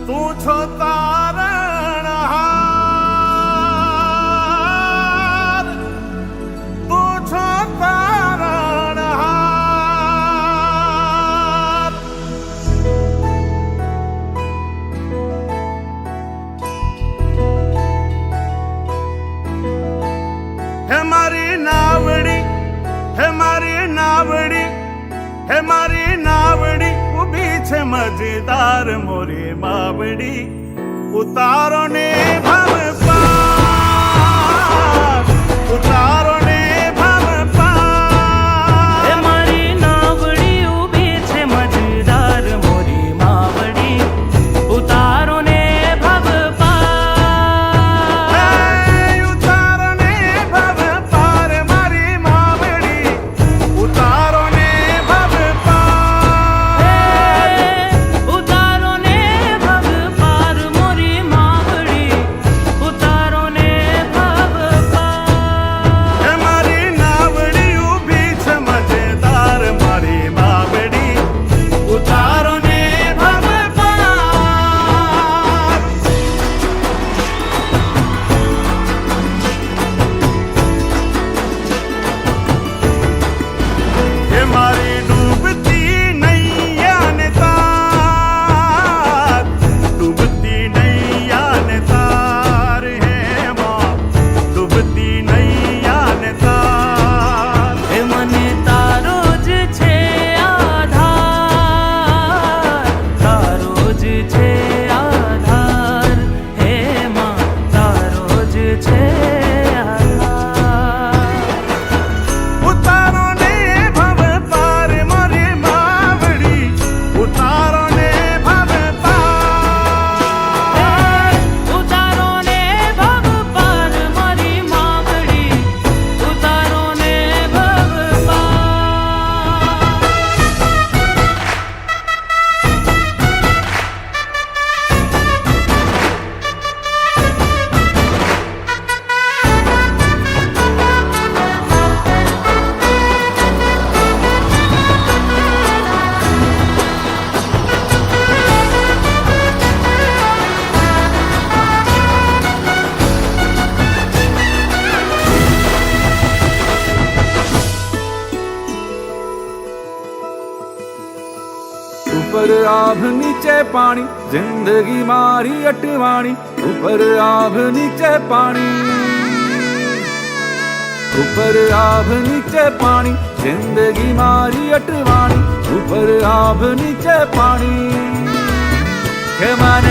તું છો તારણહાર, તું છો તારણહાર. હે મારી નાવડી, હે મારી નાવડી, હે મારી નાવડી ઊભી છે મજેદાર મોરી માવડી. ઉતારો ને ભવ પાર, ઉતારો ને ભવ પાર. હે મારી નાવડી ઊભી છે મજેદાર મોરી માવડી. ઉતારો ને ભવ પાર. હે ઉતારો ને ભવ પાર મારી માવડી. ઉતારો ને ભવ પાર. ઉતારો ને ભવ પાર મોરી માવડી. ઉતારો ને ભવ પાર. હે મારી નાવડી ઊભી છે મજેદાર મારી માવડી. ઉતારો ને ભવ પાર. હે મારી ડૂબતી નૈયા ને તાર, ડૂબતી નૈયા ને તાર. હે માં ડૂબતી નૈયા ને તાર. હે મને તારો જ છે આધાર, તારો જ છે આધાર. હે માં તારો જ છે આધાર. ઉતારો ને ભવ પાર મારી માવડી. ઉતારો ને ભવ પાર. ઉતારો ને ભવ પાર મારી માવડી. ઉતારો ને ભવ પાર. ઉપર આભ નીચે પાણી, જિંદગી મારી અટવાણી. ઉપર આભ નીચે પાણી, ઉપર આભ નીચે પાણી, જિંદગી મારી અટવાણી. ઉપર આભ નીચે પાણી. કે મને